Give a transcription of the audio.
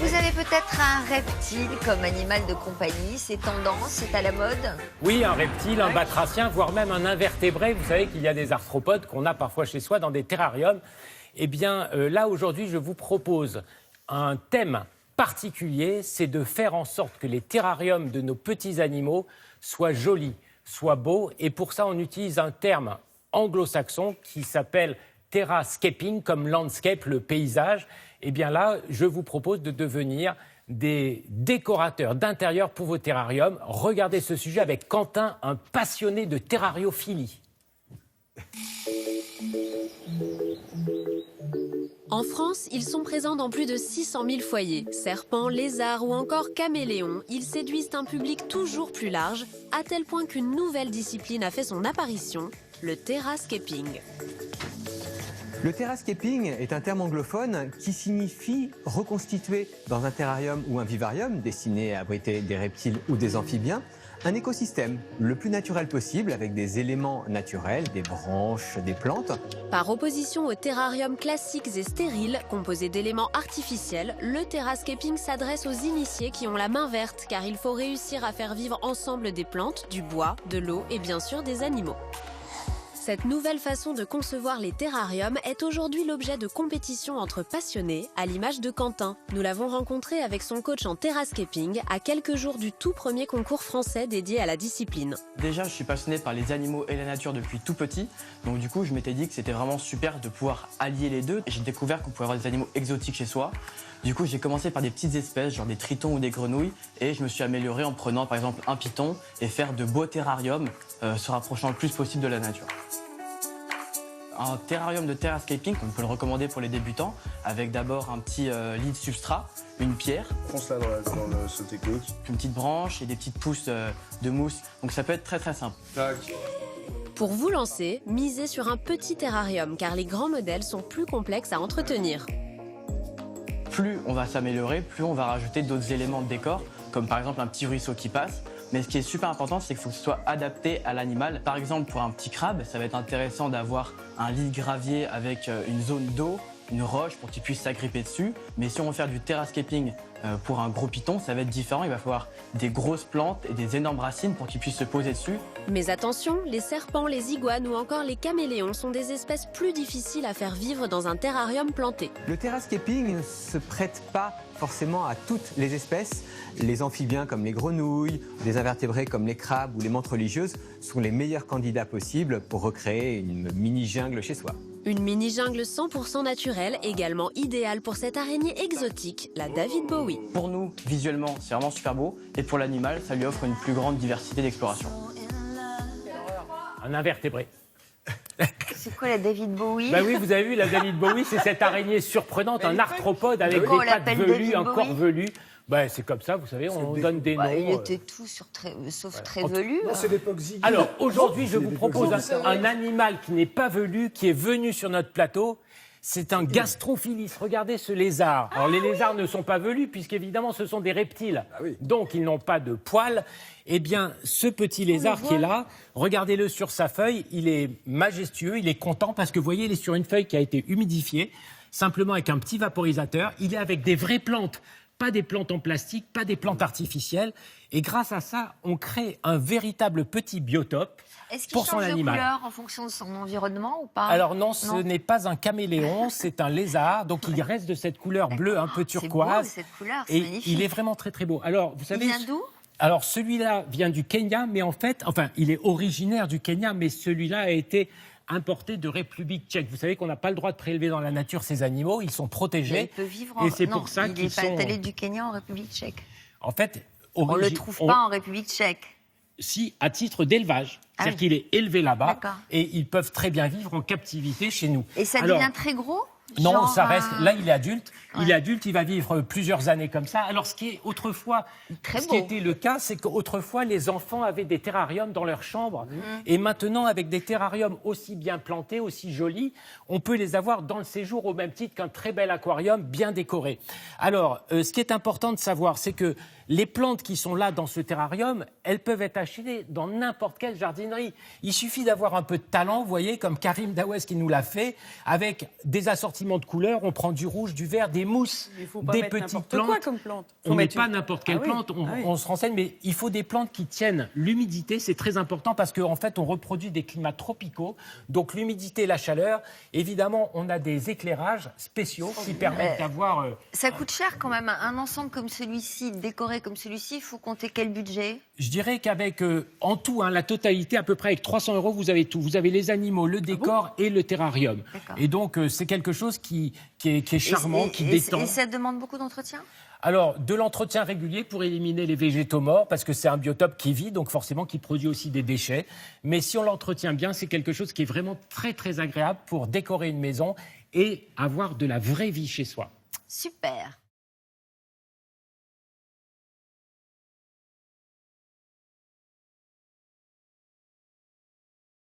Vous avez peut-être un reptile comme animal de compagnie, c'est tendance, c'est à la mode? Oui, un reptile, un batracien, voire même un invertébré. Vous savez qu'il y a des arthropodes qu'on a parfois chez soi dans des terrariums. Eh bien, là, aujourd'hui, je vous propose un thème particulier, c'est de faire en sorte que les terrariums de nos petits animaux soient jolis, soient beaux. Et pour ça, on utilise un terme anglo-saxon qui s'appelle terrascaping, comme landscape, le paysage. Eh bien là, je vous propose de devenir des décorateurs d'intérieur pour vos terrariums. Regardez ce sujet avec Quentin, un passionné de terrariophilie. En France, ils sont présents dans plus de 600 000 foyers. Serpents, lézards ou encore caméléons, ils séduisent un public toujours plus large, à tel point qu'une nouvelle discipline a fait son apparition, le terrascaping. Le terrascaping est un terme anglophone qui signifie reconstituer dans un terrarium ou un vivarium destiné à abriter des reptiles ou des amphibiens un écosystème le plus naturel possible avec des éléments naturels, des branches, des plantes. Par opposition aux terrariums classiques et stériles, composés d'éléments artificiels, le terrascaping s'adresse aux initiés qui ont la main verte car il faut réussir à faire vivre ensemble des plantes, du bois, de l'eau et bien sûr des animaux. Cette nouvelle façon de concevoir les terrariums est aujourd'hui l'objet de compétitions entre passionnés, à l'image de Quentin. Nous l'avons rencontré avec son coach en terrascaping à quelques jours du tout premier concours français dédié à la discipline. Déjà, je suis passionné par les animaux et la nature depuis tout petit. Donc du coup, je m'étais dit que c'était vraiment super de pouvoir allier les deux. J'ai découvert qu'on pouvait avoir des animaux exotiques chez soi. Du coup, j'ai commencé par des petites espèces, genre des tritons ou des grenouilles. Et je me suis amélioré en prenant par exemple un python et faire de beaux terrariums, se rapprochant le plus possible de la nature. Un terrarium de terrascaping, on peut le recommander pour les débutants, avec d'abord un petit lit de substrat, une pierre. Fonce là dans le sauté-coque. Une petite branche et des petites pousses de mousse. Donc ça peut être très très simple. Tac. Pour vous lancer, misez sur un petit terrarium car les grands modèles sont plus complexes à entretenir. Plus on va s'améliorer, plus on va rajouter d'autres éléments de décor, comme par exemple un petit ruisseau qui passe. Mais ce qui est super important, c'est qu'il faut que ce soit adapté à l'animal. Par exemple, pour un petit crabe, ça va être intéressant d'avoir un lit de gravier avec une zone d'eau, une roche pour qu'il puisse s'agripper dessus. Mais si on veut faire du terrascaping pour un gros python, ça va être différent. Il va falloir des grosses plantes et des énormes racines pour qu'il puisse se poser dessus. Mais attention, les serpents, les iguanes ou encore les caméléons sont des espèces plus difficiles à faire vivre dans un terrarium planté. Le terrascaping ne se prête pas forcément à toutes les espèces. Les amphibiens comme les grenouilles, les invertébrés comme les crabes ou les menthes religieuses sont les meilleurs candidats possibles pour recréer une mini-jungle chez soi. Une mini-jungle 100% naturelle, également idéale pour cette araignée exotique, la David Bowie. Pour nous, visuellement, c'est vraiment super beau. Et pour l'animal, ça lui offre une plus grande diversité d'exploration. Un invertébré. C'est quoi la David Bowie? Bah oui, vous avez vu, la David Bowie, c'est cette araignée surprenante, un arthropode avec des Pourquoi on pattes l'appelle velues, David un Bowie corps velu. Bah, c'est comme ça, vous savez, on donne des noms. Il était tout sauf très velu. Non, c'est l'époque Ziggy. Alors, aujourd'hui, je C'est vous l'époque propose Ziggy. un animal qui n'est pas velu, qui est venu sur notre plateau. C'est un gastrophilus. Regardez ce lézard. Alors, les lézards ne sont pas velus, puisqu'évidemment, ce sont des reptiles. Ah oui. Donc, ils n'ont pas de poils. Eh bien, ce petit lézard qui est là, regardez-le sur sa feuille. Il est majestueux, il est content, parce que vous voyez, il est sur une feuille qui a été humidifiée, simplement avec un petit vaporisateur. Il est avec des vraies plantes. Pas des plantes en plastique, pas des plantes artificielles. Et grâce à ça, on crée un véritable petit biotope Est-ce qu'il pour son change de animal. couleur en fonction de son environnement ou pas? Alors non, ce n'est pas un caméléon, c'est un lézard. Donc il reste de cette couleur bleue un peu turquoise. C'est beau, cette couleur, c'est Et magnifique. il est vraiment très très beau. Alors vous savez, Il vient d'où? alors celui-là vient du Kenya, mais en fait, il est originaire du Kenya, mais celui-là a été importé de République tchèque. Vous savez qu'on n'a pas le droit de prélever dans la nature ces animaux, ils sont protégés. Il peut vivre et c'est non, pour ça il qu'ils n'est pas sont... allé du Kenya en République tchèque. En fait, On ne le trouve pas en République tchèque. Si, à titre d'élevage. Ah C'est-à-dire oui. qu'il est élevé là-bas D'accord. et ils peuvent très bien vivre en captivité chez nous. Et ça Alors, devient très gros? non, Genre ça reste. Là, il est adulte. Ouais. Il est adulte, il va vivre plusieurs années comme ça. Alors, ce qui est autrefois, Très ce qui beau. était le cas, c'est qu'autrefois, les enfants avaient des terrariums dans leur chambre. Et maintenant, avec des terrariums aussi bien plantés, aussi jolis, on peut les avoir dans le séjour au même titre qu'un très bel aquarium bien décoré. Alors, ce qui est important de savoir, c'est que les plantes qui sont là dans ce terrarium, elles peuvent être achetées dans n'importe quelle jardinerie. Il suffit d'avoir un peu de talent, vous voyez, comme Karim Dawes qui nous l'a fait, avec des assortiments de couleurs. On prend du rouge, du vert, des mousses, Il faut pas des mettre petites n'importe plantes. quoi comme plante. Faut On ne met mettre pas une- n'importe quelle Ah oui. plante, Ah oui. on se renseigne, mais il faut des plantes qui tiennent l'humidité, c'est très important parce qu'en fait, on reproduit des climats tropicaux, donc l'humidité et la chaleur. Évidemment, on a des éclairages spéciaux qui permettent d'avoir... Ça coûte cher quand même. Un ensemble comme celui-ci, décoré comme celui-ci, il faut compter quel budget? Je dirais qu'avec, en tout, la totalité, à peu près avec 300 €, vous avez tout. Vous avez les animaux, le décor et le terrarium. D'accord. Et donc, c'est quelque chose qui est charmant, qui détend. Et ça demande beaucoup d'entretien? Alors, de l'entretien régulier pour éliminer les végétaux morts, parce que c'est un biotope qui vit, donc forcément qui produit aussi des déchets. Mais si on l'entretient bien, c'est quelque chose qui est vraiment très, très agréable pour décorer une maison et avoir de la vraie vie chez soi. Super.